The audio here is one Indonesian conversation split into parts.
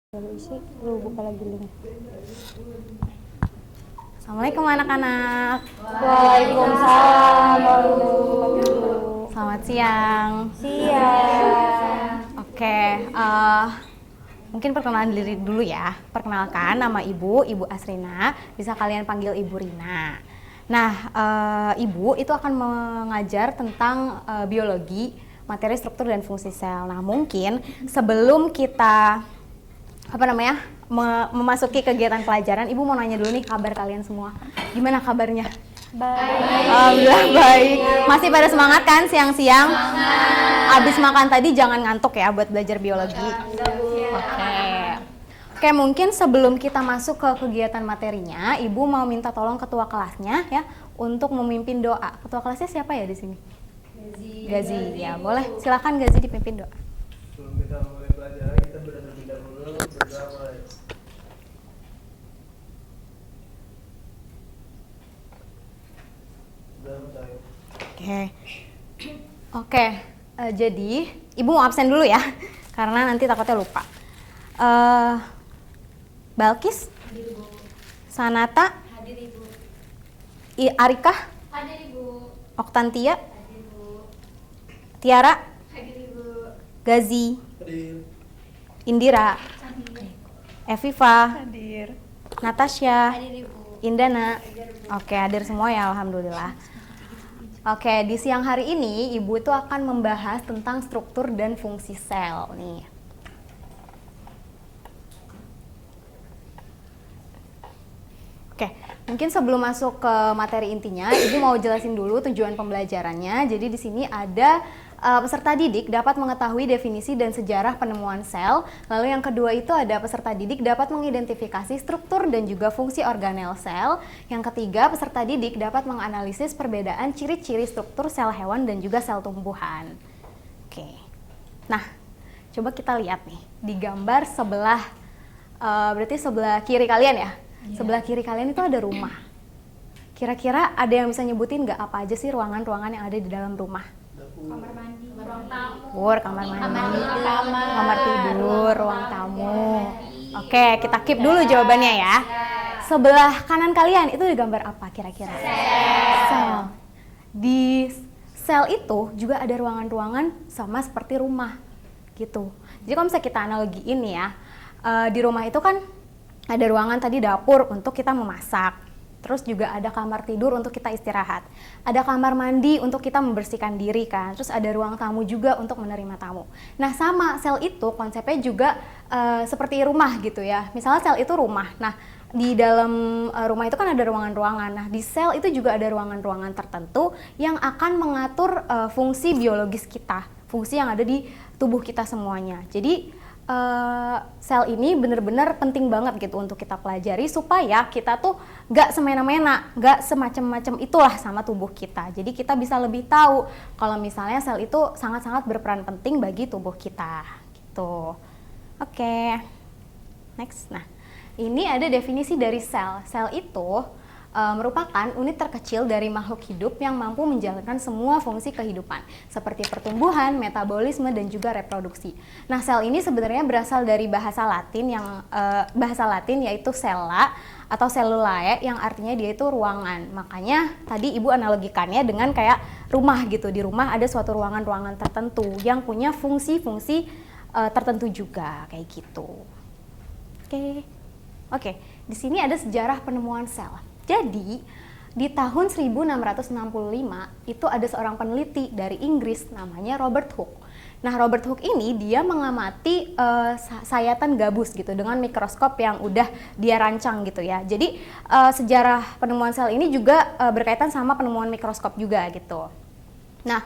Baru isi, lu buka lagi link. Assalamualaikum anak-anak. Waalaikumsalam warahmatullahi wabarakatuh. Selamat siang. Siang. Oke, mungkin perkenalan diri dulu ya. Perkenalkan, nama Ibu Asrina. Bisa kalian panggil Ibu Rina. Nah, Ibu itu akan mengajar tentang biologi, materi struktur dan fungsi sel. Nah, mungkin sebelum kita memasuki kegiatan pelajaran, Ibu mau nanya dulu nih kabar kalian semua. Gimana kabarnya? Baik. Alhamdulillah baik. Masih pada semangat kan siang-siang? Abis makan tadi jangan ngantuk ya buat belajar biologi. Oke, mungkin sebelum kita masuk ke kegiatan materinya, Ibu mau minta tolong ketua kelasnya ya untuk memimpin doa. Ketua kelasnya siapa ya di sini? Gazi. Ya, boleh. Silakan Gazi dipimpin doa. Sebelum kita mulai pelajaran, kita terlebih dahulu berdoa. Oke. Jadi Ibu mau absen dulu ya, karena nanti takutnya lupa. Balkis, Hadir, Bu. Sanata, Hadir, Ibu. Arika, Hadir, Ibu. Oktantia, Hadir, Bu. Tiara, Hadir, Ibu. Gazi, Hadir. Indira, Eviva, Hadir. Natasha, Hadir, Ibu. Indana. Oke, hadir semua ya, alhamdulillah. Oke, di siang hari ini Ibu itu akan membahas tentang struktur dan fungsi sel nih. Oke, mungkin sebelum masuk ke materi intinya, Ibu mau jelasin dulu tujuan pembelajarannya. Jadi di sini ada peserta didik dapat mengetahui definisi dan sejarah penemuan sel. Lalu yang kedua itu ada peserta didik dapat mengidentifikasi struktur dan juga fungsi organel sel. Yang ketiga, peserta didik dapat menganalisis perbedaan ciri-ciri struktur sel hewan dan juga sel tumbuhan. Oke, nah coba kita lihat nih di gambar sebelah, berarti sebelah kiri kalian ya. Sebelah kiri kalian itu ada rumah. Kira-kira ada yang bisa nyebutin nggak apa aja sih ruangan-ruangan yang ada di dalam rumah? Kamar mandi, ruang tamu. Kamar mandi, kamar tidur, ruang tamu. Oke, kita keep dulu jawabannya ya. Sebelah kanan kalian itu digambar apa kira-kira? Sel. Di sel itu juga ada ruangan-ruangan sama seperti rumah gitu. Jadi kalau misalnya kita analogiin ya, di rumah itu kan ada ruangan tadi dapur untuk kita memasak. Terus juga ada kamar tidur untuk kita istirahat. Ada kamar mandi untuk kita membersihkan diri kan. Terus ada ruang tamu juga untuk menerima tamu. Nah sama sel itu konsepnya juga seperti rumah gitu ya. Misalnya sel itu rumah. Nah di dalam rumah itu kan ada ruangan-ruangan. Nah di sel itu juga ada ruangan-ruangan tertentu yang akan mengatur fungsi biologis kita. Fungsi yang ada di tubuh kita semuanya. Jadi sel ini benar-benar penting banget gitu untuk kita pelajari supaya kita tuh gak semena-mena, gak semacam-macam itulah sama tubuh kita. Jadi kita bisa lebih tahu kalau misalnya sel itu sangat-sangat berperan penting bagi tubuh kita gitu. Oke, next. Nah ini ada definisi dari sel. Sel itu merupakan unit terkecil dari makhluk hidup yang mampu menjalankan semua fungsi kehidupan seperti pertumbuhan, metabolisme, dan juga reproduksi. Nah, sel ini sebenarnya berasal dari bahasa Latin yaitu cella atau cellulae yang artinya dia itu ruangan. Makanya tadi Ibu analogikannya dengan kayak rumah gitu. Di rumah ada suatu ruangan-ruangan tertentu yang punya fungsi-fungsi tertentu juga kayak gitu. Oke. Di sini ada sejarah penemuan sel. Jadi, di tahun 1665 itu ada seorang peneliti dari Inggris namanya Robert Hooke. Nah, Robert Hooke ini dia mengamati sayatan gabus gitu dengan mikroskop yang udah dia rancang gitu ya. Jadi, sejarah penemuan sel ini juga berkaitan sama penemuan mikroskop juga gitu. Nah,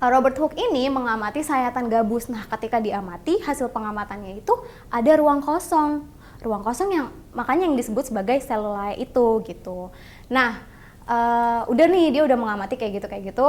Robert Hooke ini mengamati sayatan gabus. Nah, ketika diamati, hasil pengamatannya itu ada ruang kosong. Ruang kosong yang makanya yang disebut sebagai cellulae itu gitu. Nah, udah nih dia udah mengamati kayak gitu.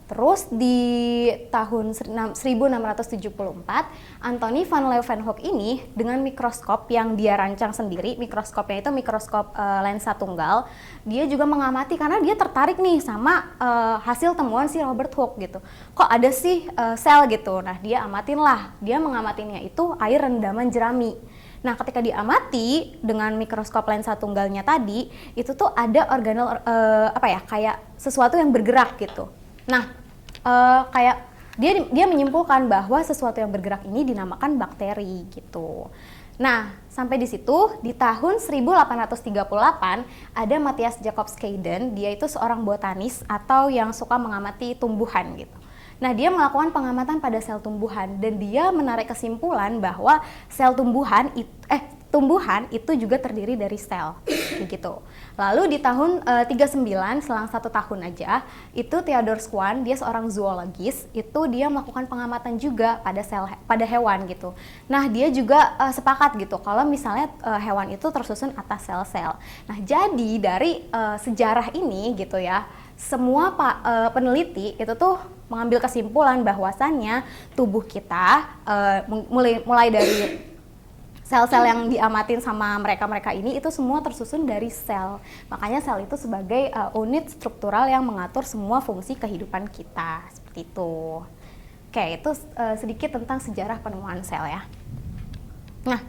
Terus di tahun 1674, Anthony van Leeuwenhoek ini dengan mikroskop yang dia rancang sendiri, mikroskopnya itu mikroskop lensa tunggal, dia juga mengamati karena dia tertarik nih sama hasil temuan si Robert Hooke gitu. Kok ada sih sel gitu? Nah, dia amatin lah, dia mengamatinya itu air rendaman jerami. Nah, ketika diamati dengan mikroskop lensa tunggalnya tadi, itu tuh ada organel kayak sesuatu yang bergerak gitu. Nah, kayak dia menyimpulkan bahwa sesuatu yang bergerak ini dinamakan bakteri gitu. Nah, sampai di situ di tahun 1838 ada Matthias Jacob Schleiden, dia itu seorang botanis atau yang suka mengamati tumbuhan gitu. Nah, dia melakukan pengamatan pada sel tumbuhan dan dia menarik kesimpulan bahwa tumbuhan itu juga terdiri dari sel, kayak gitu. Lalu di tahun 39, selang 1 tahun aja, itu Theodor Schwann, dia seorang zoologis, itu dia melakukan pengamatan juga pada hewan gitu. Nah, dia juga sepakat gitu kalau misalnya hewan itu tersusun atas sel-sel. Nah, jadi dari sejarah ini gitu ya, semua peneliti itu tuh mengambil kesimpulan bahwasannya tubuh kita mulai dari sel-sel yang diamatin sama mereka ini itu semua tersusun dari sel. Makanya sel itu sebagai unit struktural yang mengatur semua fungsi kehidupan kita. Seperti itu. Oke, itu sedikit tentang sejarah penemuan sel ya. Nah,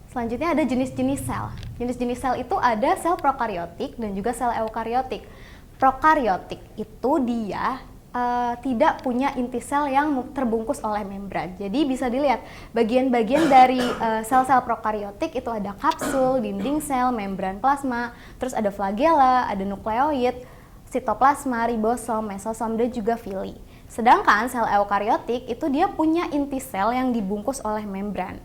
selanjutnya ada jenis-jenis sel. Jenis-jenis sel itu ada sel prokariotik dan juga sel eukariotik. Prokariotik itu dia tidak punya inti sel yang terbungkus oleh membran. Jadi bisa dilihat bagian-bagian dari sel-sel prokariotik itu ada kapsul, dinding sel, membran plasma, terus ada flagella, ada nukleoid, sitoplasma, ribosom, mesosom, dan juga villi. Sedangkan sel eukariotik itu dia punya inti sel yang dibungkus oleh membran.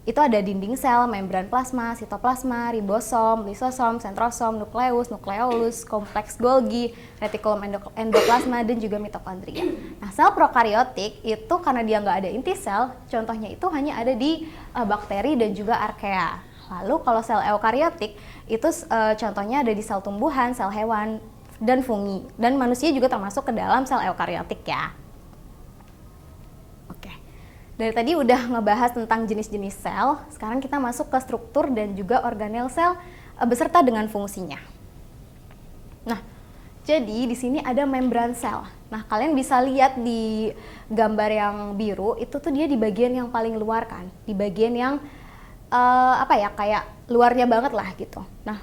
Itu ada dinding sel, membran plasma, sitoplasma, ribosom, lisosom, sentrosom, nukleus, nukleolus, kompleks Golgi, retikulum endoplasma, dan juga mitokondria. Nah, sel prokariotik itu karena dia nggak ada inti sel, contohnya itu hanya ada di bakteri dan juga archaea. Lalu kalau sel eukariotik itu contohnya ada di sel tumbuhan, sel hewan, dan fungi. Dan manusia juga termasuk ke dalam sel eukariotik ya. Dari tadi udah ngebahas tentang jenis-jenis sel, sekarang kita masuk ke struktur dan juga organel sel beserta dengan fungsinya. Nah, jadi di sini ada membran sel. Nah, kalian bisa lihat di gambar yang biru, itu tuh dia di bagian yang paling luar kan, di bagian yang kayak luarnya banget lah gitu. Nah,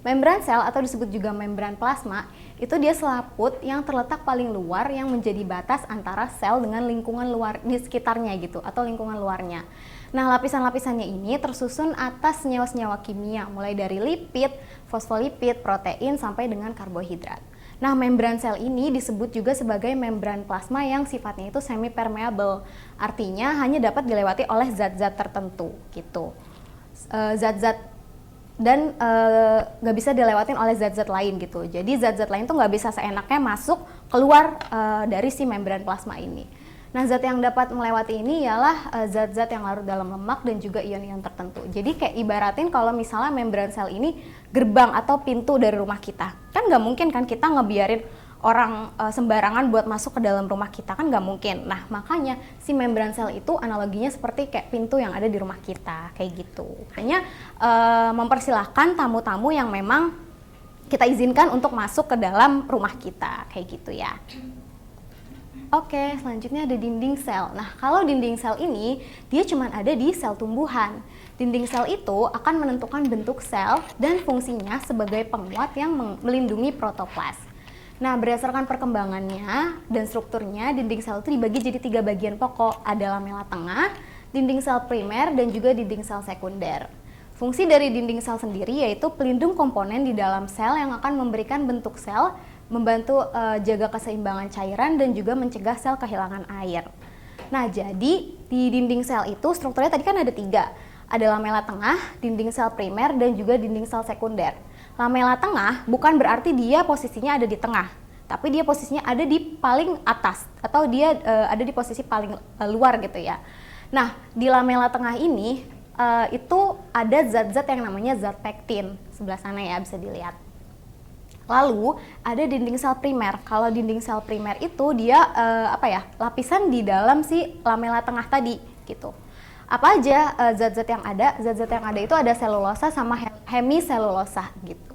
membran sel atau disebut juga membran plasma, itu dia selaput yang terletak paling luar yang menjadi batas antara sel dengan lingkungan luar di sekitarnya gitu atau lingkungan luarnya. Nah, lapisan-lapisannya ini tersusun atas senyawa-senyawa kimia mulai dari lipid, fosfolipid, protein sampai dengan karbohidrat. Nah, membran sel ini disebut juga sebagai membran plasma yang sifatnya itu semi permeable. Artinya hanya dapat dilewati oleh zat-zat tertentu gitu. Dan nggak bisa dilewatin oleh zat-zat lain gitu. Jadi zat-zat lain tuh nggak bisa seenaknya masuk keluar dari si membran plasma ini. Nah, zat yang dapat melewati ini ialah zat-zat yang larut dalam lemak dan juga ion-ion tertentu. Jadi kayak ibaratin kalau misalnya membran sel ini gerbang atau pintu dari rumah kita. Kan nggak mungkin kan kita ngebiarin orang sembarangan buat masuk ke dalam rumah kita, kan nggak mungkin. Nah, makanya si membran sel itu analoginya seperti kayak pintu yang ada di rumah kita, kayak gitu. Hanya mempersilahkan tamu-tamu yang memang kita izinkan untuk masuk ke dalam rumah kita, kayak gitu ya. Oke, selanjutnya ada dinding sel. Nah, kalau dinding sel ini, dia cuma ada di sel tumbuhan. Dinding sel itu akan menentukan bentuk sel dan fungsinya sebagai penguat yang melindungi protoplas. Nah, berdasarkan perkembangannya dan strukturnya, dinding sel itu dibagi jadi 3 bagian pokok. Ada lamela tengah, dinding sel primer, dan juga dinding sel sekunder. Fungsi dari dinding sel sendiri yaitu pelindung komponen di dalam sel yang akan memberikan bentuk sel, membantu jaga keseimbangan cairan, dan juga mencegah sel kehilangan air. Nah, jadi di dinding sel itu strukturnya tadi kan ada 3. Ada lamela tengah, dinding sel primer, dan juga dinding sel sekunder. Lamela tengah bukan berarti dia posisinya ada di tengah, tapi dia posisinya ada di paling atas atau dia ada di posisi paling luar gitu ya. Nah, di lamela tengah ini itu ada zat-zat yang namanya zat pektin. Sebelah sana ya bisa dilihat. Lalu ada dinding sel primer. Kalau dinding sel primer itu dia lapisan di dalam si lamela tengah tadi gitu. Apa aja zat-zat yang ada? Zat-zat yang ada itu ada selulosa sama hemiselulosa gitu.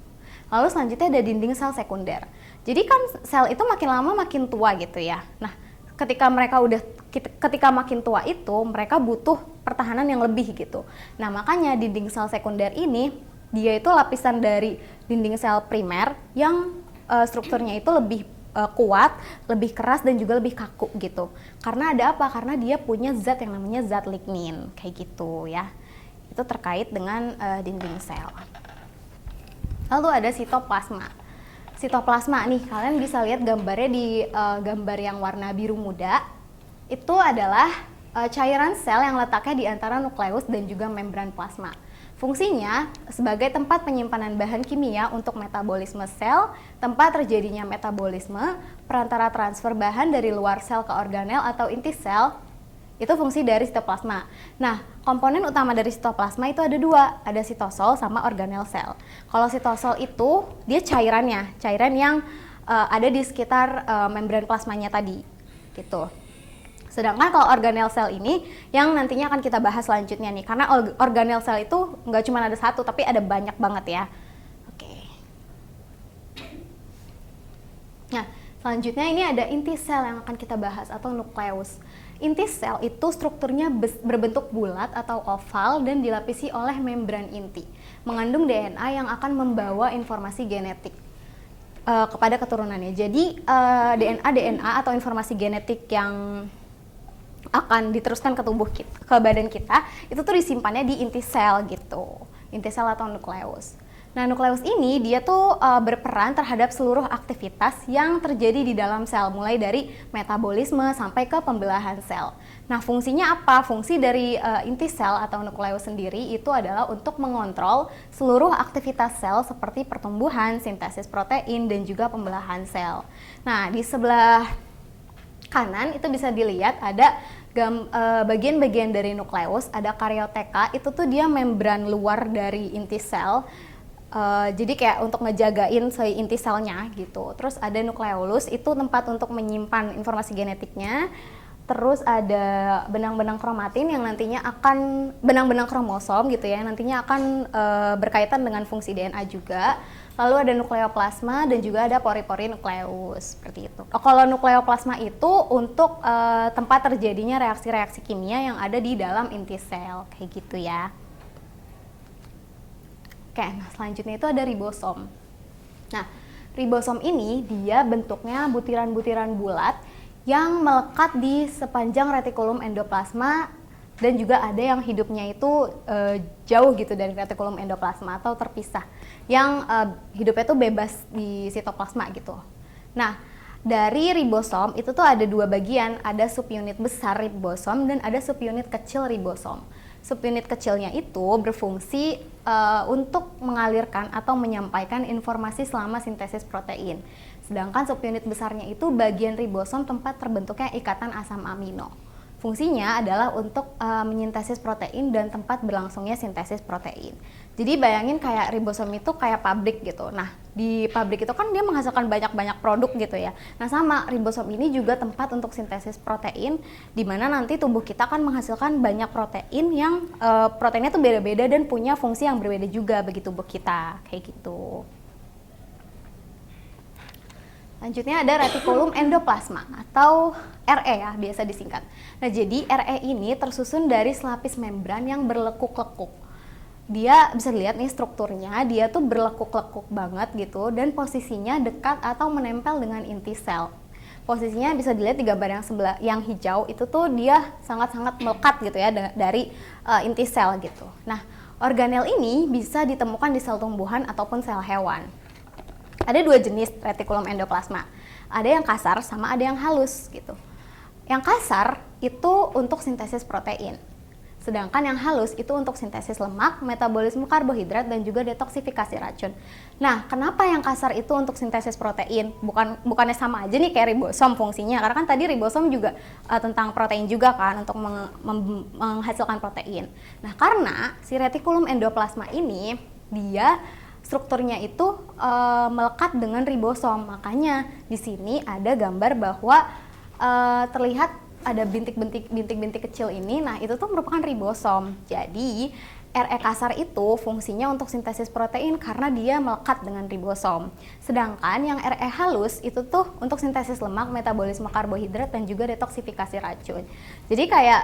Lalu selanjutnya ada dinding sel sekunder. Jadi kan sel itu makin lama makin tua gitu ya. Nah, ketika makin tua itu mereka butuh pertahanan yang lebih gitu. Nah, makanya dinding sel sekunder ini dia itu lapisan dari dinding sel primer yang strukturnya itu lebih kuat, lebih keras dan juga lebih kaku gitu. Karena ada apa? Karena dia punya zat yang namanya zat lignin kayak gitu ya. Itu terkait dengan dinding sel. Lalu ada sitoplasma. Sitoplasma nih, kalian bisa lihat gambarnya di gambar yang warna biru muda. Itu adalah cairan sel yang letaknya di antara nukleus dan juga membran plasma. Fungsinya sebagai tempat penyimpanan bahan kimia untuk metabolisme sel, tempat terjadinya metabolisme, perantara transfer bahan dari luar sel ke organel atau inti sel. Itu fungsi dari sitoplasma. Nah, komponen utama dari sitoplasma itu ada dua, ada sitosol sama organel sel. Kalau sitosol itu dia cairan yang ada di sekitar membran plasmanya tadi, gitu. Sedangkan kalau organel sel ini yang nantinya akan kita bahas selanjutnya nih, karena organel sel itu nggak cuma ada satu, tapi ada banyak banget ya. Oke. Nah, selanjutnya ini ada inti sel yang akan kita bahas atau nukleus. Inti sel itu strukturnya berbentuk bulat atau oval dan dilapisi oleh membran inti, mengandung DNA yang akan membawa informasi genetik kepada keturunannya. Jadi DNA atau informasi genetik yang akan diteruskan ke tubuh kita, ke badan kita, itu tuh disimpannya di inti sel gitu, inti sel atau nukleus. Nah, nukleus ini dia tuh berperan terhadap seluruh aktivitas yang terjadi di dalam sel, mulai dari metabolisme sampai ke pembelahan sel. Nah, fungsinya apa? Fungsi dari inti sel atau nukleus sendiri itu adalah untuk mengontrol seluruh aktivitas sel seperti pertumbuhan, sintesis protein, dan juga pembelahan sel. Nah, di sebelah kanan itu bisa dilihat ada bagian-bagian dari nukleus, ada karyoteka, itu tuh dia membran luar dari inti sel. Jadi kayak untuk ngejagain si inti selnya gitu. Terus ada nukleolus, itu tempat untuk menyimpan informasi genetiknya. Terus ada benang-benang kromatin yang nantinya akan, benang-benang kromosom gitu ya, nantinya akan berkaitan dengan fungsi DNA juga. Lalu ada nukleoplasma dan juga ada pori-pori nukleus, seperti itu. Kalau nukleoplasma itu untuk tempat terjadinya reaksi-reaksi kimia yang ada di dalam inti sel, kayak gitu ya. Oke, nah selanjutnya itu ada ribosom. Nah, ribosom ini dia bentuknya butiran-butiran bulat yang melekat di sepanjang retikulum endoplasma dan juga ada yang hidupnya itu jauh gitu dari retikulum endoplasma atau terpisah, yang hidupnya itu bebas di sitoplasma gitu. Nah, dari ribosom itu tuh ada dua bagian, ada subunit besar ribosom dan ada subunit kecil ribosom. Subunit kecilnya itu berfungsi untuk mengalirkan atau menyampaikan informasi selama sintesis protein. Sedangkan subunit besarnya itu bagian ribosom tempat terbentuknya ikatan asam amino. Fungsinya adalah untuk menyintesis protein dan tempat berlangsungnya sintesis protein. Jadi bayangin kayak ribosom itu kayak pabrik gitu. Nah, di pabrik itu kan dia menghasilkan banyak-banyak produk gitu ya. Nah, sama ribosom ini juga tempat untuk sintesis protein, di mana nanti tubuh kita akan menghasilkan banyak protein yang proteinnya tuh beda-beda dan punya fungsi yang berbeda juga bagi tubuh kita, kayak gitu. Selanjutnya ada retikulum endoplasma atau RE ya, biasa disingkat. Nah, jadi RE ini tersusun dari selapis membran yang berlekuk-lekuk. Dia bisa dilihat nih strukturnya, dia tuh berlekuk-lekuk banget gitu dan posisinya dekat atau menempel dengan inti sel. Posisinya bisa dilihat di gambar yang sebelah yang hijau itu tuh dia sangat-sangat melekat gitu ya dari inti sel gitu. Nah, organel ini bisa ditemukan di sel tumbuhan ataupun sel hewan. Ada dua jenis retikulum endoplasma, ada yang kasar sama ada yang halus gitu. Yang kasar itu untuk sintesis protein, sedangkan yang halus itu untuk sintesis lemak, metabolisme karbohidrat, dan juga detoksifikasi racun. Nah, kenapa yang kasar itu untuk sintesis protein? Bukannya sama aja nih kayak ribosom fungsinya, karena kan tadi ribosom juga tentang protein juga kan, untuk menghasilkan protein. Nah, karena si retikulum endoplasma ini dia strukturnya itu melekat dengan ribosom, makanya di sini ada gambar bahwa terlihat ada bintik-bintik kecil ini. Nah, itu tuh merupakan ribosom. Jadi Re kasar itu fungsinya untuk sintesis protein karena dia melekat dengan ribosom. Sedangkan yang Re halus itu tuh untuk sintesis lemak, metabolisme karbohidrat, dan juga detoksifikasi racun. Jadi kayak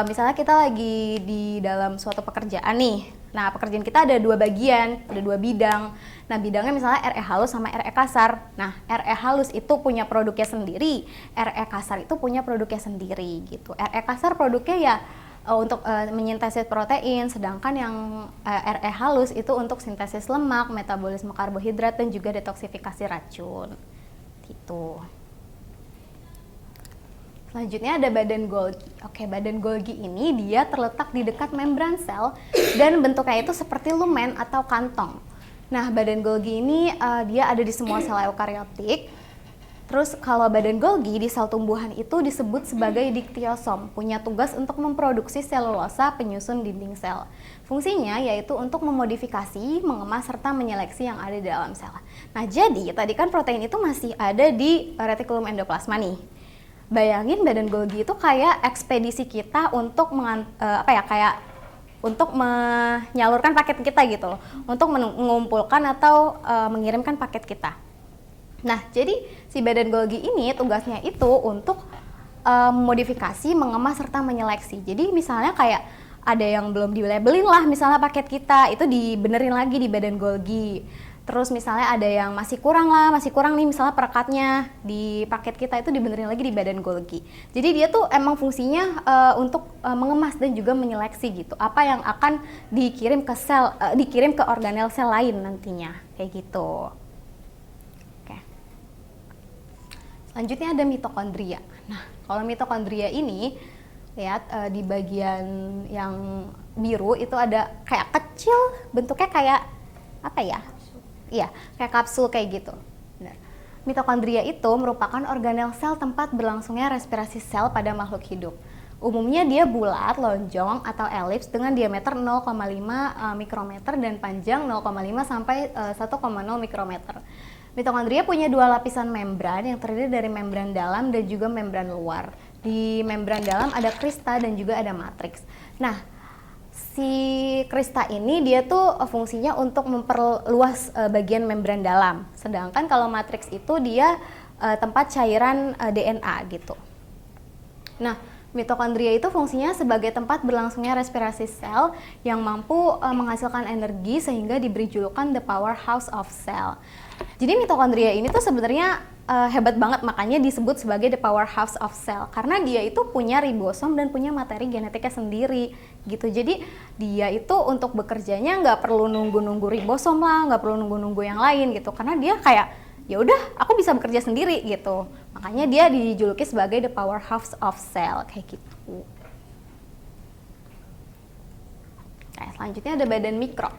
misalnya kita lagi di dalam suatu pekerjaan nih. Nah, pekerjaan kita ada dua bagian, ada dua bidang. Nah, bidangnya misalnya Re halus sama Re kasar. Nah, Re halus itu punya produknya sendiri, Re kasar itu punya produknya sendiri gitu. Re kasar produknya ya untuk menyintesis protein, sedangkan yang Re halus itu untuk sintesis lemak, metabolisme karbohidrat, dan juga detoksifikasi racun. Gitu. Selanjutnya ada badan Golgi. Oke, badan Golgi ini dia terletak di dekat membran sel dan bentuknya itu seperti lumen atau kantong. Nah, badan Golgi ini dia ada di semua sel eukariotik. Terus kalau badan Golgi di sel tumbuhan itu disebut sebagai diktiosom, punya tugas untuk memproduksi selulosa penyusun dinding sel. Fungsinya yaitu untuk memodifikasi, mengemas, serta menyeleksi yang ada di dalam sel. Nah, jadi tadi kan protein itu masih ada di retikulum endoplasma nih. Bayangin badan Golgi itu kayak ekspedisi kita untuk untuk menyalurkan paket kita gitu loh, untuk mengumpulkan atau mengirimkan paket kita. Nah, jadi si badan Golgi ini tugasnya itu untuk memodifikasi, mengemas, serta menyeleksi. Jadi misalnya kayak ada yang belum dilabelin lah, misalnya paket kita itu dibenerin lagi di badan Golgi. Terus misalnya ada yang masih kurang nih misalnya perekatnya di paket kita itu dibenerin lagi di badan Golgi. Jadi dia tuh emang fungsinya untuk mengemas dan juga menyeleksi gitu. Apa yang akan dikirim ke sel, dikirim ke organel sel lain nantinya, kayak gitu. Oke. Selanjutnya ada mitokondria. Nah, kalau mitokondria ini lihat di bagian yang biru itu ada kayak kecil, bentuknya kayak apa ya? Iya, kayak kapsul kayak gitu. Benar. Mitokondria itu merupakan organel sel tempat berlangsungnya respirasi sel pada makhluk hidup. Umumnya dia bulat, lonjong, atau elips dengan diameter 0,5 mikrometer dan panjang 0,5 sampai 1,0 mikrometer. Mitokondria punya dua lapisan membran yang terdiri dari membran dalam dan juga membran luar. Di membran dalam ada krista dan juga ada matriks. Nah, si krista ini dia tuh fungsinya untuk memperluas bagian membran dalam. Sedangkan kalau matriks itu dia tempat cairan DNA gitu. Nah, mitokondria itu fungsinya sebagai tempat berlangsungnya respirasi sel yang mampu menghasilkan energi sehingga diberi julukan the powerhouse of cell. Jadi mitokondria ini tuh sebenarnya hebat banget, makanya disebut sebagai the powerhouse of cell karena dia itu punya ribosom dan punya materi genetiknya sendiri gitu. Jadi dia itu untuk bekerjanya nggak perlu nunggu ribosom lah, nggak perlu nunggu yang lain gitu, karena dia kayak ya udah aku bisa bekerja sendiri gitu. Makanya dia dijuluki sebagai the powerhouse of cell kayak gitu. Nah, selanjutnya ada badan mikro.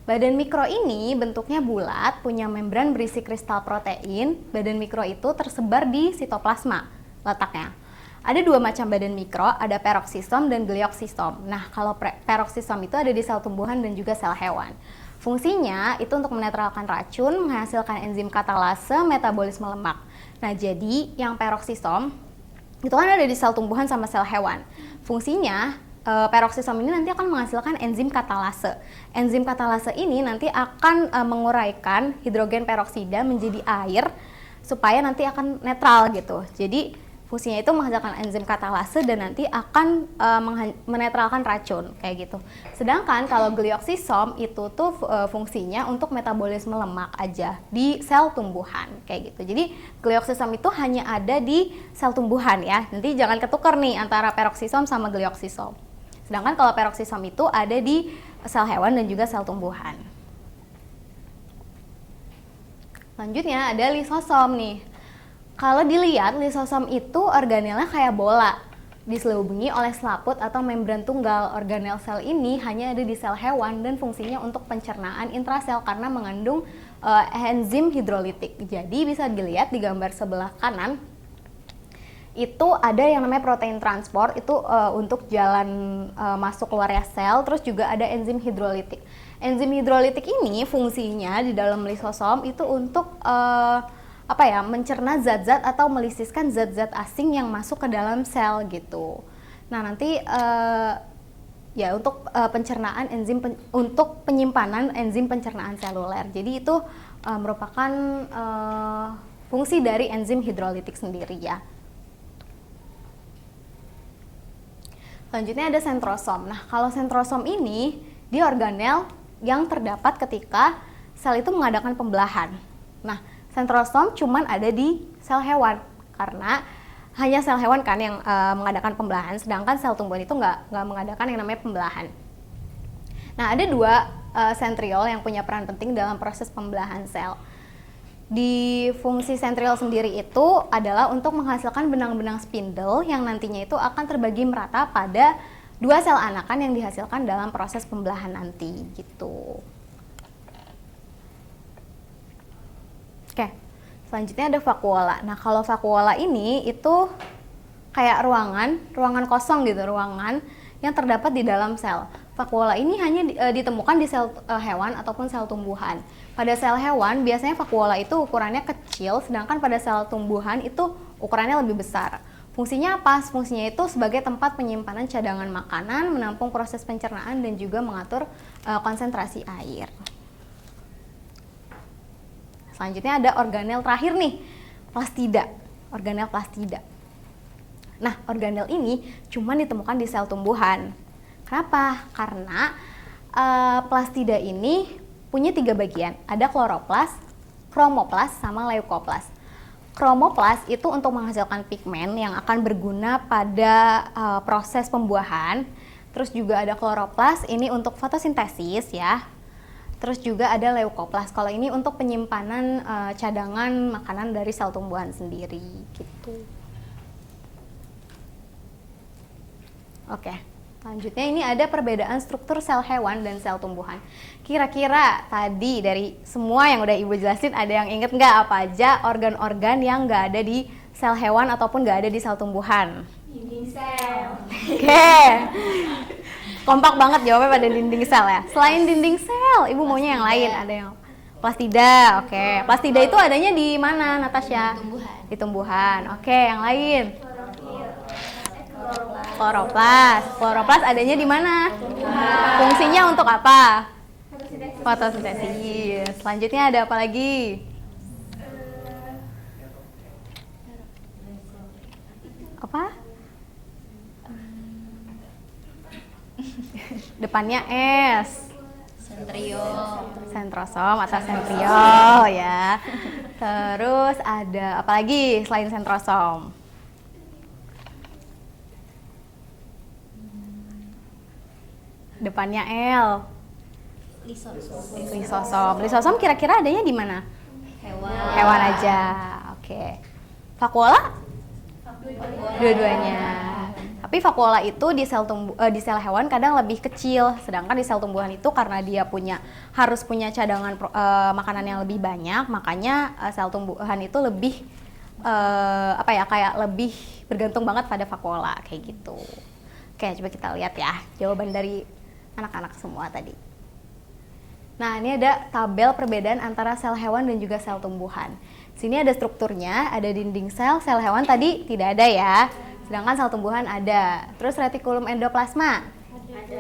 Badan mikro ini bentuknya bulat, punya membran berisi kristal protein. Badan mikro itu tersebar di sitoplasma letaknya. Ada dua macam badan mikro, ada peroksisom dan glioksisom. Nah, kalau peroksisom itu ada di sel tumbuhan dan juga sel hewan. Fungsinya itu untuk menetralkan racun, menghasilkan enzim katalase, metabolisme lemak. Nah, jadi yang peroksisom itu kan ada di sel tumbuhan sama sel hewan. Fungsinya peroksisom ini nanti akan menghasilkan enzim katalase. Enzim katalase ini nanti akan menguraikan hidrogen peroksida menjadi air supaya nanti akan netral gitu. Jadi fungsinya itu menghasilkan enzim katalase dan nanti akan menetralkan racun kayak gitu. Sedangkan kalau glioksisom itu tuh fungsinya untuk metabolisme lemak aja di sel tumbuhan kayak gitu. Jadi glioksisom itu hanya ada di sel tumbuhan ya. Nanti jangan ketukar nih antara peroksisom sama glioksisom. Sedangkan kalau peroksisom itu ada di sel hewan dan juga sel tumbuhan. Selanjutnya ada lisosom nih. Kalau dilihat lisosom itu organelnya kayak bola, diselubungi oleh selaput atau membran tunggal. Organel sel ini hanya ada di sel hewan dan fungsinya untuk pencernaan intrasel karena mengandung enzim hidrolitik. Jadi bisa dilihat di gambar sebelah kanan itu ada yang namanya protein transport, itu untuk jalan masuk keluarnya sel, terus juga ada enzim hidrolitik. Enzim hidrolitik ini fungsinya di dalam lisosom itu untuk mencerna zat-zat atau melisiskan zat-zat asing yang masuk ke dalam sel gitu. Nah, nanti Ya, untuk pencernaan untuk penyimpanan enzim pencernaan seluler. Jadi itu merupakan fungsi dari enzim hidrolitik sendiri ya. Selanjutnya ada sentrosom. Nah, kalau sentrosom ini dia organel yang terdapat ketika sel itu mengadakan pembelahan. Nah, sentrosom cuman ada di sel hewan karena hanya sel hewan kan yang mengadakan pembelahan, sedangkan sel tumbuhan itu nggak mengadakan yang namanya pembelahan. Nah, ada dua sentriol yang punya peran penting dalam proses pembelahan sel. Di fungsi sentriol sendiri itu adalah untuk menghasilkan benang-benang spindle yang nantinya itu akan terbagi merata pada dua sel anakan yang dihasilkan dalam proses pembelahan nanti gitu. Oke, selanjutnya ada vakuola. Nah, kalau vakuola ini itu kayak ruangan kosong gitu, ruangan yang terdapat di dalam sel. Vakuola ini hanya ditemukan di sel hewan ataupun sel tumbuhan. Pada sel hewan biasanya vakuola itu ukurannya kecil, sedangkan pada sel tumbuhan itu ukurannya lebih besar. Fungsinya apa? Fungsinya itu sebagai tempat penyimpanan cadangan makanan, menampung proses pencernaan dan juga mengatur konsentrasi air. Selanjutnya ada organel terakhir nih, plastida. Organel plastida. Nah, organel ini cuma ditemukan di sel tumbuhan. Kenapa? Karena plastida ini punya 3 bagian. Ada kloroplas, kromoplas, sama leukoplas. Kromoplas itu untuk menghasilkan pigmen yang akan berguna pada proses pembuahan. Terus juga ada kloroplas, ini untuk fotosintesis ya. Terus juga ada leukoplas. Kalau ini untuk penyimpanan cadangan makanan dari sel tumbuhan sendiri gitu. Oke. Selanjutnya ini ada perbedaan struktur sel hewan dan sel tumbuhan. Kira-kira tadi dari semua yang udah Ibu jelasin ada yang inget nggak apa aja organ-organ yang nggak ada di sel hewan ataupun nggak ada di sel tumbuhan? Dinding sel. Oke. Kompak banget jawabnya pada dinding sel ya. Selain dinding sel, Ibu maunya yang lain. Ada yang plastida. Oke. Plastida itu adanya di mana, Natasha? Di tumbuhan. Oke, yang lain? Kloroplas. Kloroplas adanya di mana? Fungsinya untuk apa? Fotosintesis. Selanjutnya ada apa lagi? Apa? Depannya S. Sentrosom atau sentriol ya. Terus ada apa lagi selain sentrosom? Depannya L. Lisosom. Lisosom kira-kira adanya di mana? Hewan aja. Oke. Vakuola? Dua-duanya. Tapi vakuola itu di sel hewan kadang lebih kecil, sedangkan di sel tumbuhan itu karena dia harus punya cadangan makanan yang lebih banyak, makanya sel tumbuhan itu lebih kayak lebih bergantung banget pada vakuola kayak gitu. Oke, coba kita lihat ya jawaban dari anak-anak semua tadi. Nah, ini ada tabel perbedaan antara sel hewan dan juga sel tumbuhan. Sini ada strukturnya, ada dinding sel hewan tadi tidak ada ya. Sedangkan sel tumbuhan ada. Terus retikulum endoplasma?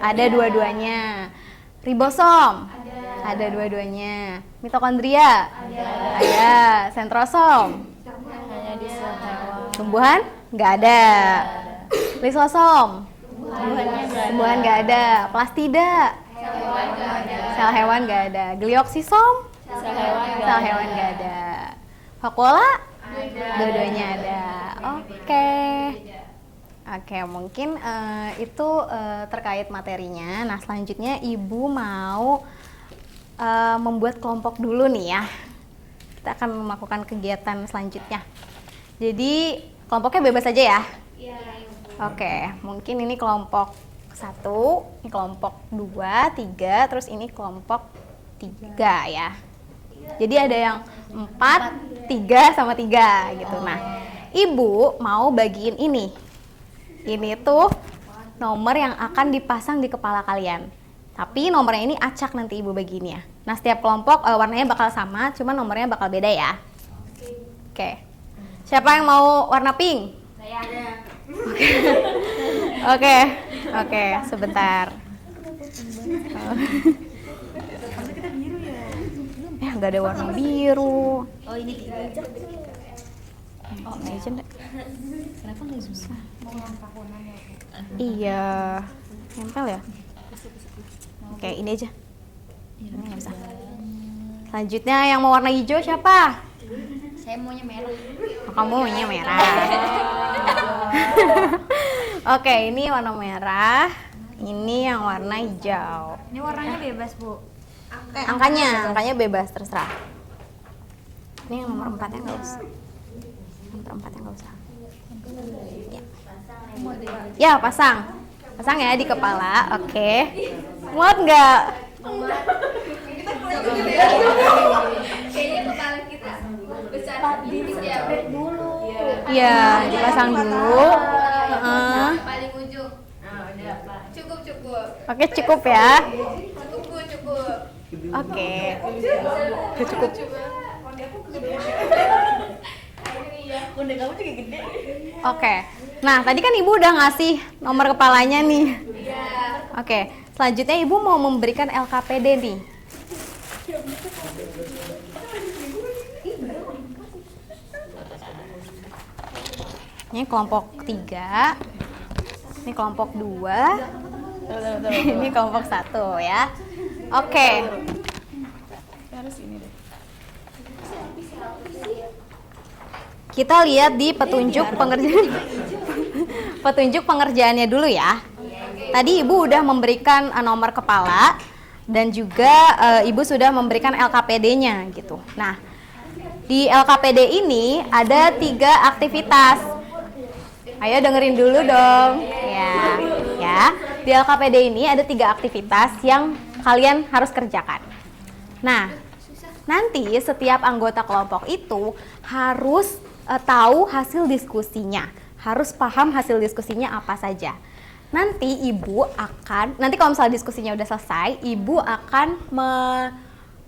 Ada dua-duanya. Ribosom? Ada dua-duanya. Mitokondria? Ada. Sentrosom? Hanya di sel hewan. Tumbuhan? Nggak ada. Lisosom? Tumbuhan nggak ada. Plastida? Sel hewan nggak ada. Glioksisom? Sel hewan nggak ada. Vakuola? Dua-duanya ada. Oke, mungkin itu terkait materinya. Nah, selanjutnya Ibu mau membuat kelompok dulu nih ya. Kita akan melakukan kegiatan selanjutnya. Jadi kelompoknya bebas aja ya. Oke, mungkin ini kelompok 1, ini kelompok 2, 3, terus ini kelompok 3 ya. Jadi ada yang 4, 3 sama 3 gitu. Nah, Ibu mau bagiin ini. Ini tuh nomor yang akan dipasang di kepala kalian. Tapi nomornya ini acak nanti Ibu bagiinnya. Nah, setiap kelompok warnanya bakal sama, cuman nomornya bakal beda ya. Oke. Siapa yang mau warna pink? Saya ada. Oke, sebentar. kita biru ya. Nggak ada warna biru. Oh ini aja. Oh, ini aja deh. Kenapa nggak susah? Mau ngangkat warnanya. Iya, nempel ya. Oke, ini aja. Ini nggak bisa. Selanjutnya yang mau warna hijau siapa? Saya maunya merah. Oh, kamu maunya merah. Oke, ini warna merah. Ini yang warna hijau. Ini warnanya bebas, Bu. Angkanya bebas, terserah. Ini yang nomor 4 nya nggak usah. Nomor 4 nya nggak usah. Ya, pasang. Pasang ya di kepala. Oke. Muat nggak? Kayaknya kepala kita besar dikit ya. Dulu. Iya, dipasang dulu. Paling ujung. Cukup. Oke, cukup ya. Cukup. Oke. Cukup. Bunda kamu juga gede. Oke. Nah, tadi kan Ibu udah ngasih nomor kepalanya nih. Iya. Oke. Selanjutnya Ibu mau memberikan LKPD nih. Ini kelompok 3. Ini kelompok 2. Ini kelompok 1 ya. Oke. Harus ini deh. Kita lihat di petunjuk pengerjaan. Petunjuk pengerjaannya dulu ya. Tadi Ibu udah memberikan nomor kepala dan juga Ibu sudah memberikan LKPD-nya gitu. Nah, di LKPD ini ada 3 aktivitas. Ayo dengerin dulu dong. Ya. Di LKPD ini ada 3 aktivitas yang kalian harus kerjakan. Nah, nanti setiap anggota kelompok itu harus tahu hasil diskusinya, harus paham hasil diskusinya apa saja. Nanti kalau misalnya diskusinya udah selesai, Ibu akan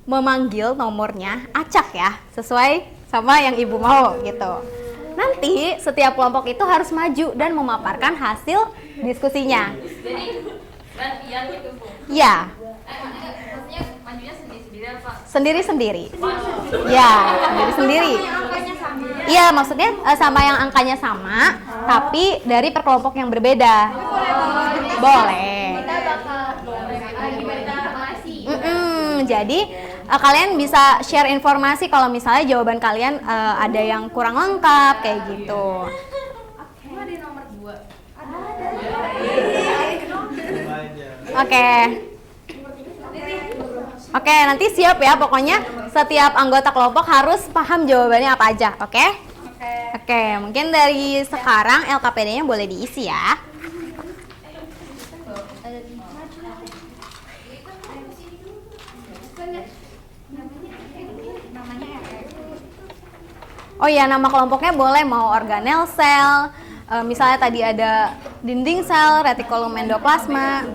memanggil nomornya, acak ya, sesuai sama yang Ibu mau gitu. Nanti setiap kelompok itu harus maju dan memaparkan hasil diskusinya. Jadi gantian gitu, Bu. Ya, Maksudnya majunya sendiri-sendiri apa? sendiri-sendiri. Ya, sendiri-sendiri. Angkanya sama. Iya, maksudnya sama yang angkanya sama, tapi dari perkelompok yang berbeda. Boleh. Kita bakal gimana informasi. Jadi kalian bisa share informasi kalau misalnya jawaban kalian ada yang kurang lengkap kayak gitu. Ada nomor 2. Oke, nanti siap ya. Pokoknya setiap anggota kelompok harus paham jawabannya apa aja, oke? Oke, mungkin dari sekarang LKPD-nya boleh diisi ya. Oh iya, nama kelompoknya boleh mau organel sel, misalnya tadi ada dinding sel, retikulum endoplasma.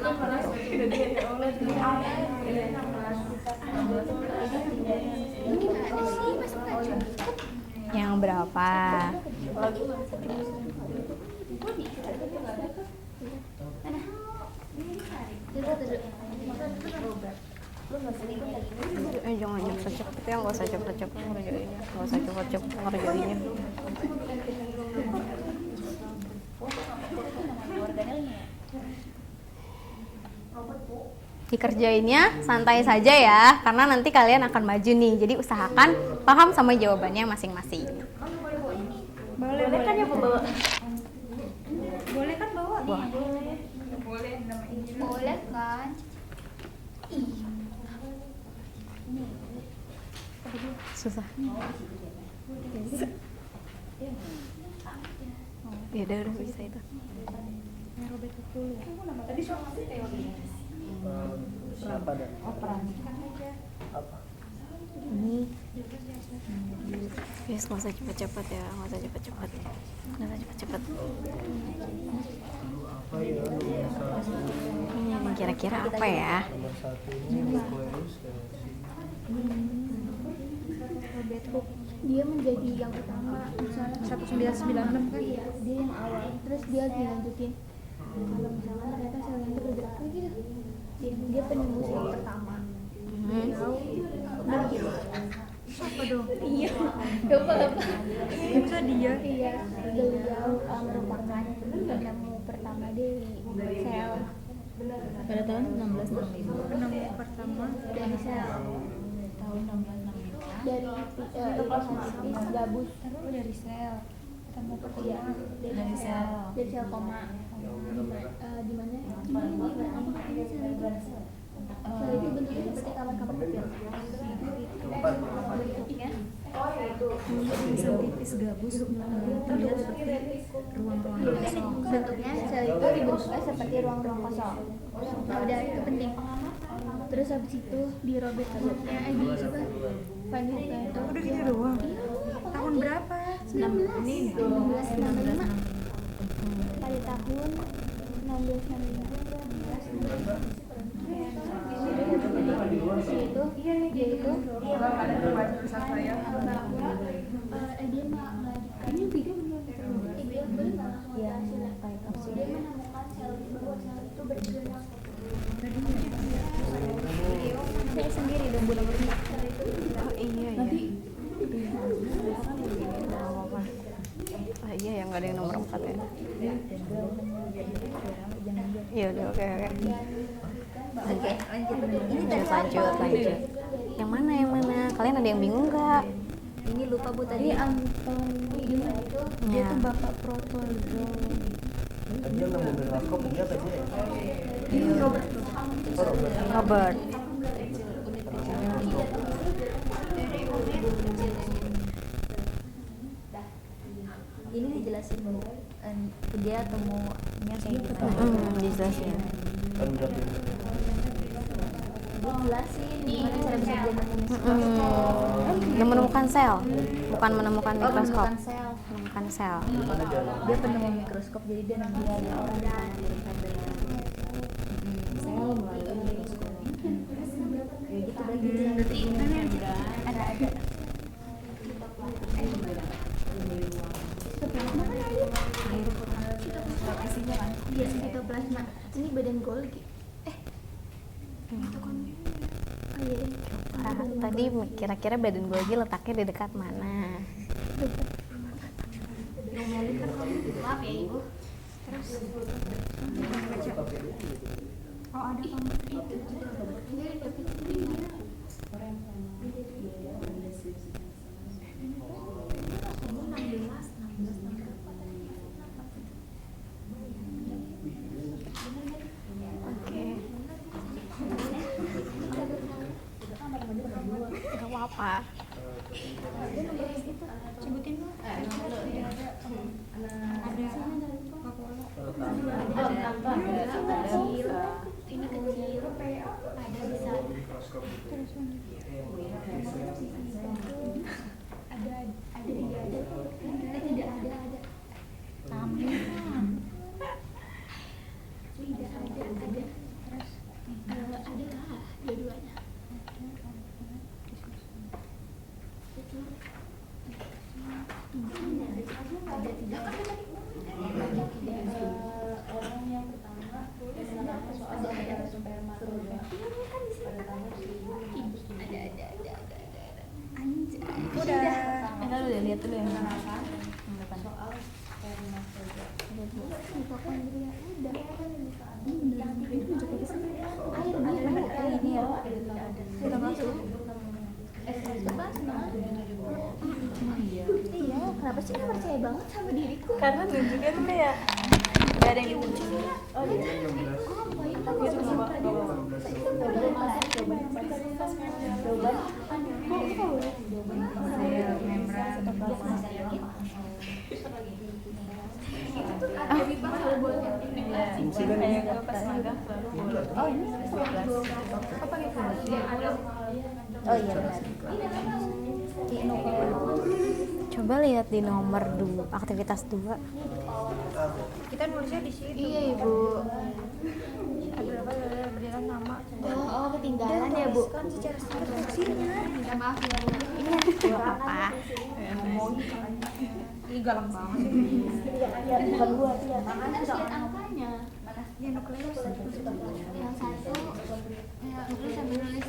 Yang berapa? Jangan cepet-cepet ya, nggak usah cepet-cepet ngerjainnya, nggak usah cepet-cepet ngerjainnya. Dikerjainnya santai saja ya, karena nanti kalian akan maju nih, jadi usahakan paham sama jawabannya masing-masing. Boleh kan ya bawa? Boleh kan bawa? Boleh nama ini. Boleh kan? Susah. Ya udah bisa itu. Apa dan? Apa? Ini. Yes, nggak usah cepet-cepet ya, nggak usah cepet-cepet. Nggak usah cepet-cepet. Apa ya? Nomor 1. Kira-kira apa ya? Nomor 1 ini nukleus dan dia menjadi yang utama, misalnya 1996 kan ya, dia yang awal, terus dia dilanjutin kalau misalnya ternyata sel itu bergerak gitu. Dia penemu yang pertama. Siapa dong? Iya. Coba apa? Itu dia. Iya. Beliau merupakan penemu pertama dari sel. Pada tahun 1665. Penemu pertama Dari sel. Tahun 1665. Dari Pis gabus. Oh, dari sel. Penemu Iya. pertama. Dari sel. Dari sel koma. Di mana? Sel itu bentuknya seperti kamar-kamar kecil. Bentuknya Tipis gabus terlihat seperti ruang-ruang kosong. bentuknya sel itu dibentuknya seperti ruang-ruang kosong. Nah, udah itu penting. Terus habis itu di Robert Woodnya di siapa? Van Houten itu. Udah gini doang. Tahun berapa? 1965. Pada tahun 1665. Dia itu dia ini video benar dia menemukan sel bahwa sel itu bergerak. Saya sendiri dong bulan ini. Oh iya ya. Ah iya ya, nggak ada yang nomor 4 ya. Iya udah oke. Oke, lanjut. Ini Lanjut. Yang mana? Kalian ada yang bingung nggak? Ini lupa Bu tadi. Gimana itu? Dia Ya. tuh bapak protolog. Tadi yang nemu mikroskop dia apa sih? Robert. Ini dijelasin Bu. Dia temunya kayak gimana? Dijelasin. Kan udah Dia jelasin gimana cara bisa dia nemuin Dia menemukan sel, bukan menemukan Oh, mikroskop. menemukan sel. Menemukan sel. gimana jalan? Dia penemu mikroskop, jadi dia nemuin orang yang sel melalui mikroskop. Kayak gitu berarti ada. Iya, sitoplasma. Ini badan Golgi. Itu kan. Oh iya. Tadi kira-kira badan Golgi letaknya di dekat mana? Maaf ya Ibu. Oh, ada kamu. Oke. Gak apa-apa. Sebutin dong. Ini kecil. Ada bisa. Ada tidak ada. Tidak ada. Tamu. Tidak ada. Terus ada lah dua-duanya. Itu ada tidak ada. Orang yang pertama ada sperma anjir. Enggak lu lihat dulu yang mana kan? Soal mitokondria udah yang tiga itu mencapai ke sana air Ini ya. sudah masuk iya kenapa sih nggak percaya banget sama diriku Karena tunjuknya tuh ya. Gak ada yang ditunjukin. oh iya apa itu Fungsi kan ini. Oh ini Oh iya benar. Coba lihat di nomor 2, aktivitas 2. Kita nulisnya di situ. iya Ibu Ada berikan nama. oh ketinggalan ya Bu Kan secara fungsinya. minta maaf ya Bu ini Gak apa-apa. Ih galak banget sih. ya bukan gua ya makanya lihat angkanya mana yang nukleus yang satu ya, lu sambil nulis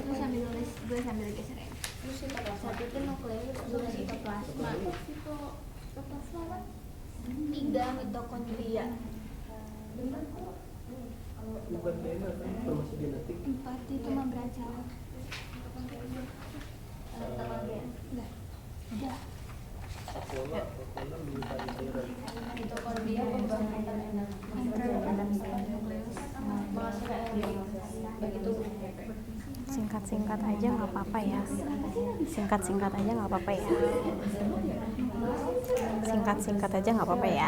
gue sambil geser ya. Satu itu nukleus, dua sitoplasma, tiga mitokondria, Bukan DNA kan informasi genetik. empat itu membran sel. Enggak. Udah. Pola militar cairan. Mitokondria Singkat-singkat aja nggak apa-apa ya. Singkat-singkat aja nggak apa-apa ya. Singkat-singkat aja nggak apa-apa ya.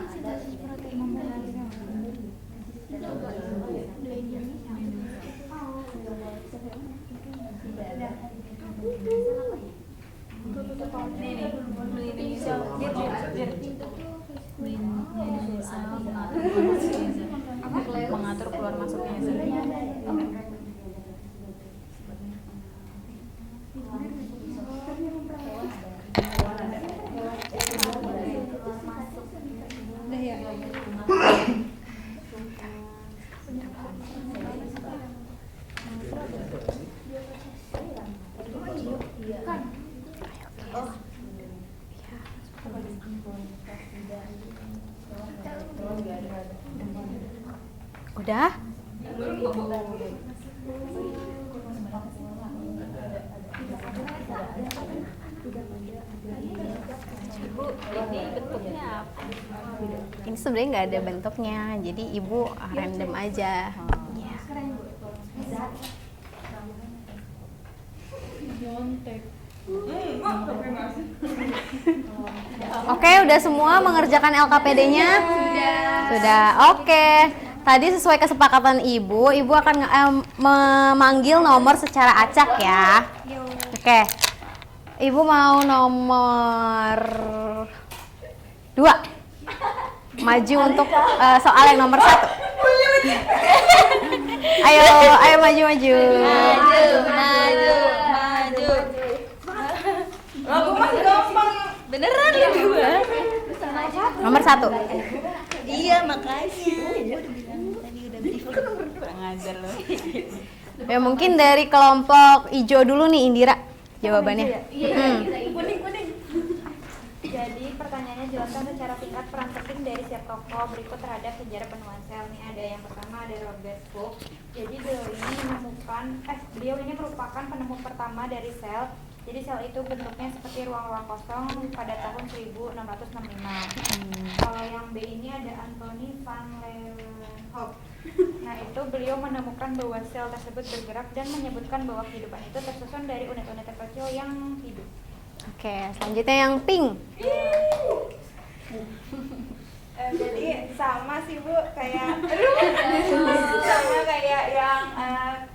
Sintesis protein mengatur keluar masuknya sel. Udah? Ibu, ini bentuknya apa? Ini sebenarnya nggak ada bentuknya, jadi ibu random aja. Ya. Oke, udah semua mengerjakan LKPD-nya? Sudah. Oke. Tadi sesuai kesepakatan ibu akan memanggil nomor secara acak ya. Oke. Ibu mau nomor 2. Maju untuk soal yang nomor 1. Ayo maju. Aku masih gampang. Beneran ya dua? Nomor 1. Iya makanya. Tadi udah brief. Kurang ajar loh. Ya mungkin dari kelompok hijau dulu nih Indira jawabannya. Kuning. Jadi pertanyaannya, jelaskan secara singkat peran penting dari setiap tokoh berikut terhadap sejarah penemuan sel. Ini ada yang pertama ada Robert Koch. Jadi beliau ini merupakan penemu pertama dari sel. Jadi sel itu bentuknya seperti ruang-ruang kosong pada tahun 1665. Kalau yang B ini ada Anthony van Leeuwenhoek. Nah itu beliau menemukan bahwa sel tersebut bergerak dan menyebutkan bahwa kehidupan itu tersusun dari unit-unit terkecil yang hidup. Oke, selanjutnya yang pink. Jadi sama sih Bu, kayak sama kayak yang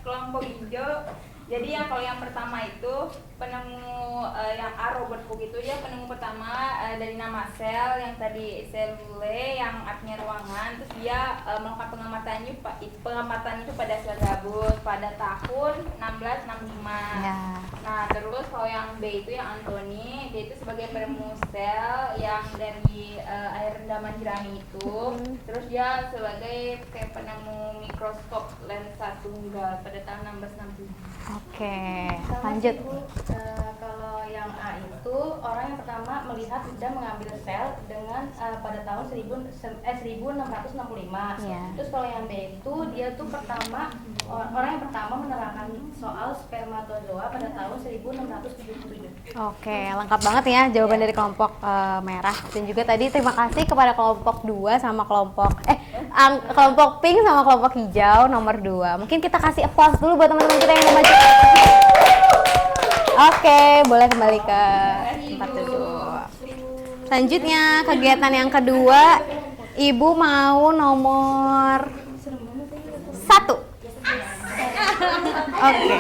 kelompok hijau. Jadi yang kalau yang pertama itu penemu yang A. Robert Koch itu dia penemu pertama dari nama sel yang tadi selule yang artinya ruangan. Terus dia melakukan pengamatan itu pada sel gabus pada tahun 1665. Ya. Nah terus kalau yang B itu yang Anthony, dia itu sebagai penemu sel yang dari air rendaman jerami itu. Terus dia sebagai kayak penemu mikroskop lensa tunggal pada tahun 1667. Oke, lanjut. Kalau yang A DNA itu orang yang pertama melihat dan mengambil sel dengan pada tahun 1665. Iya. Terus kalau yang B itu dia tuh orang yang pertama menerangkan soal spermatozoa pada tahun 1677. Oke, lengkap banget ya jawaban dari kelompok merah. Dan juga tadi terima kasih kepada kelompok 2 sama kelompok pink sama kelompok hijau nomor 2. Mungkin kita kasih applause dulu buat teman-teman kita yang mau maju. Oke, boleh kembali ke tempat duduk. Selanjutnya kegiatan yang kedua, Ibu mau nomor 1. Oke.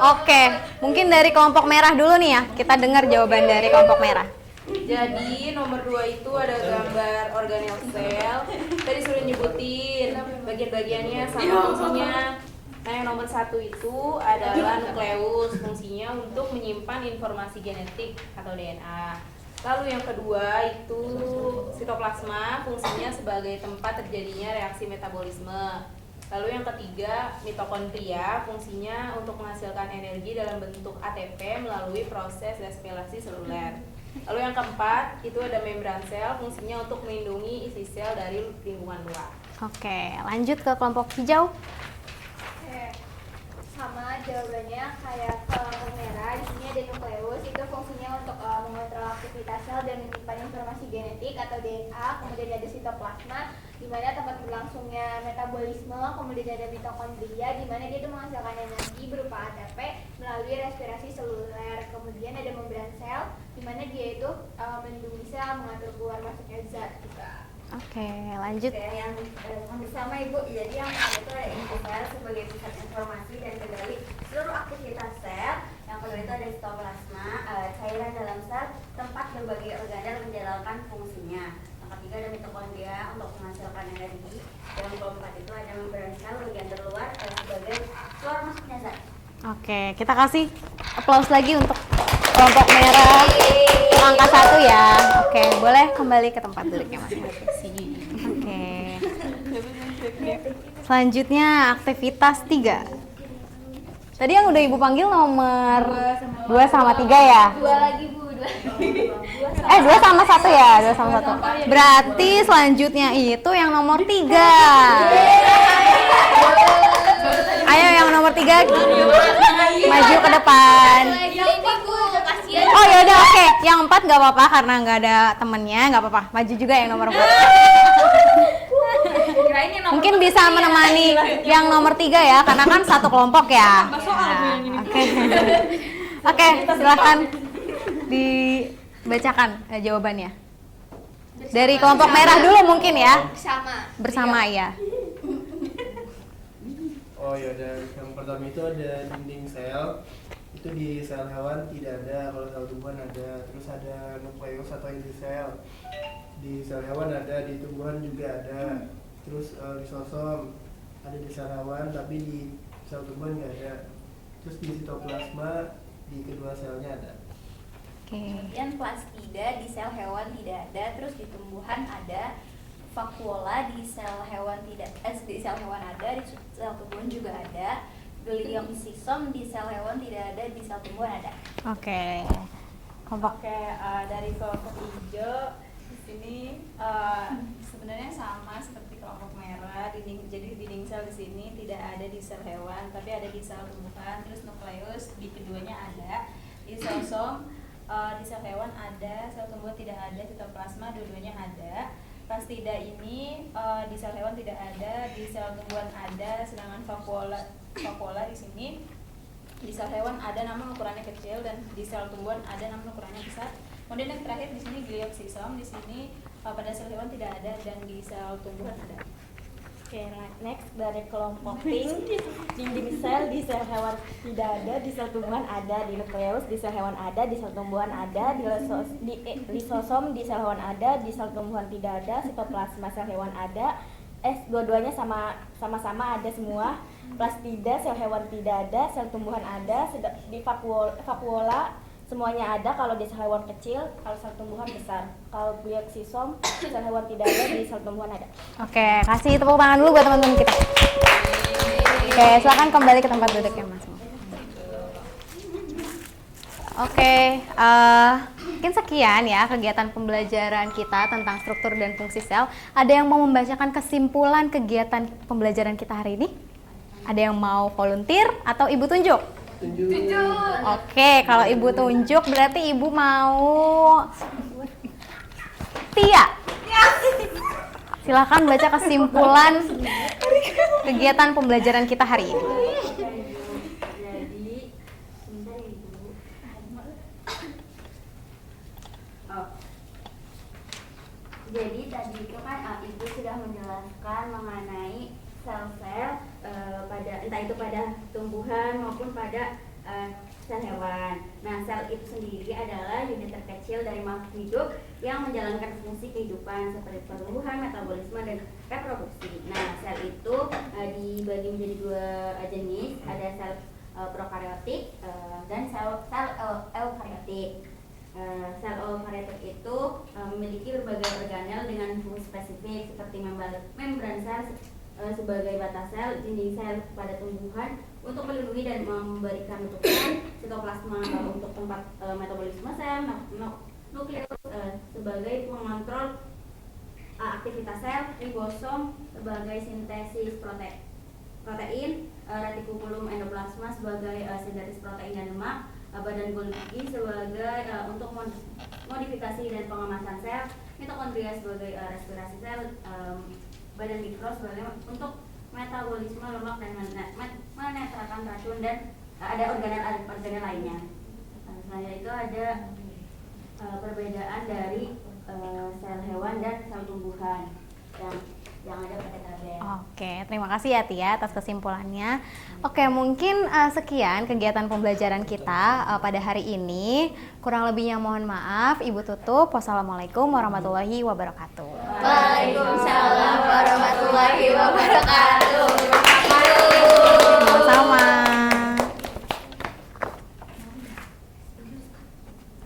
Oke, mungkin dari kelompok merah dulu nih ya. Kita dengar jawaban dari kelompok merah. Jadi nomor 2 itu ada gambar organel sel. Tadi sudah nyebutin bagian-bagiannya sama fungsinya. Nah yang nomor 1 itu adalah nukleus, fungsinya untuk menyimpan informasi genetik atau DNA. Lalu yang kedua itu sitoplasma, fungsinya sebagai tempat terjadinya reaksi metabolisme. Lalu yang ketiga, mitokondria, fungsinya untuk menghasilkan energi dalam bentuk ATP melalui proses respirasi seluler. Lalu yang keempat, itu ada membran sel, fungsinya untuk melindungi isi sel dari lingkungan luar. Oke, lanjut ke kelompok hijau. Sama jawabannya kayak kelompok merah. Di sini ada nukleus, itu fungsinya untuk mengontrol aktivitas sel dan menyimpan informasi genetik atau DNA. Kemudian ada sitoplasma, di mana tempat berlangsungnya metabolisme. Kemudian ada mitokondria, di mana dia itu menghasilkan energi berupa ATP melalui respirasi seluler. Kemudian ada membran sel, di mana dia itu melindungi sel, mengatur keluar masuknya zat juga. Oke, lanjut. Oke, yang bersama Ibu, jadi yang pertama itu ada inti sel sebagai pusat informasi dan kendali seluruh aktivitas sel. Yang kedua itu ada sitoplasma, cairan dalam sel, tempat berbagai organel menjalankan fungsinya. Yang ketiga ada mitokondria untuk menghasilkan energi. Yang keempat itu ada membran sel bagian terluar sebagai keluar masuknya zat. Oke, kita kasih applause lagi untuk kelompok merah angka 1 ya. Oke, boleh kembali ke tempat duduknya masing-masing. Oke. Selanjutnya aktivitas 3. Tadi yang udah Ibu panggil nomor 2 sama 3 ya? 2 lagi Bu, 2. 2 sama 1 ya? 2 sama 1. Berarti selanjutnya itu yang nomor 3. Ayo yang nomor 3 maju ke depan. Oh ya udah, oke. Yang 4 nggak apa-apa karena nggak ada temennya, nggak apa-apa. Maju juga yang nomor 4. Mungkin bisa menemani yang nomor 3 ya, karena kan satu kelompok ya. Oke. Oke, silahkan dibacakan jawabannya. Dari kelompok merah dulu mungkin ya. Bersama ya. Oh ya, yang pertama itu ada dinding sel. Itu di sel hewan tidak ada, kalau sel tumbuhan ada. Terus ada nukleus atau inti sel. Di sel hewan ada, di tumbuhan juga ada. Terus lisosom ada di sel hewan, tapi di sel tumbuhan nggak ada. Terus di sitoplasma di kedua selnya ada. Kemudian plastida di sel hewan tidak ada, terus di tumbuhan ada. Vakuola di sel hewan di sel hewan ada, di sel tumbuhan juga ada. Gliosisom di sel hewan tidak ada, di sel tumbuhan ada. Oke. Dari kelompok hijau di sini sebenarnya sama seperti kelompok merah. Jadi dinding sel di sini tidak ada di sel hewan, tapi ada di sel tumbuhan. Terus nukleus di keduanya ada. Di lisosom di sel hewan ada, sel tumbuhan tidak ada. Sitoplasma dua-duanya ada. Plastida ini di sel hewan tidak ada, di sel tumbuhan ada. Sedangkan vakuola di sini di sel hewan ada namun ukurannya kecil, dan di sel tumbuhan ada namun ukurannya besar. Kemudian yang terakhir di sini gliosisom, di sini pada sel hewan tidak ada dan di sel tumbuhan ada. Oke, next dari kelompok pink, dinding sel di sel hewan tidak ada, di sel tumbuhan ada, di nukleus di sel hewan ada, di sel tumbuhan ada, di lisosom di sel hewan ada, di sel tumbuhan tidak ada, sitoplasma sel hewan ada, dua-duanya sama-sama ada semua. Plastida, sel hewan tidak ada, sel tumbuhan ada. Di vakuola semuanya ada kalau di sel hewan kecil, kalau sel tumbuhan besar. Kalau glioxisom, sel hewan tidak ada, di sel tumbuhan ada. Oke, kasih tepuk tangan dulu buat teman-teman kita. Oke, silakan kembali ke tempat duduknya Mas. Oke, mungkin sekian ya kegiatan pembelajaran kita tentang struktur dan fungsi sel. Ada yang mau membacakan kesimpulan kegiatan pembelajaran kita hari ini? Ada yang mau volunteer atau Ibu tunjuk? Tunjuk. Oke, kalau Ibu tunjuk berarti Ibu mau Tia. Silakan baca kesimpulan kegiatan pembelajaran kita hari ini. Jadi tadi itu kan Ibu sudah menjelaskan mengenai sel-sel pada entah itu pada tumbuhan maupun pada sel hewan. Nah, sel itu sendiri adalah unit terkecil dari makhluk hidup yang menjalankan fungsi kehidupan seperti pertumbuhan, metabolisme, dan reproduksi. Nah, sel itu dibagi menjadi dua jenis, ada sel prokaryotik dan sel eukaryotik. Sel eukaryotik itu memiliki berbagai organel dengan fungsi spesifik seperti membran sel sebagai batas sel, dinding sel pada tumbuhan untuk melindungi dan memberikan nutupan, sitoplasma untuk tempat metabolisme sel, nukleus sebagai pengontrol aktivitas sel, ribosom sebagai sintesis protein, retikulum endoplasma sebagai sintesis protein dan lemak, badan Golgi sebagai untuk modifikasi dan pengemasan sel, mitokondria sebagai respirasi sel, badan mikro sebagai untuk metabolisme lemak dan menetralkan racun, dan ada organel lainnya. Selanjutnya itu ada perbedaan dari sel hewan dan sel tumbuhan yang ada pada tabel. Oke, terima kasih ya Tia atas kesimpulannya. Oke, mungkin sekian kegiatan pembelajaran kita pada hari ini. Kurang lebihnya mohon maaf. Ibu tutup. Wassalamualaikum warahmatullahi wabarakatuh. Waalaikumsalam warahmatullahi wabarakatuh. Sama-sama.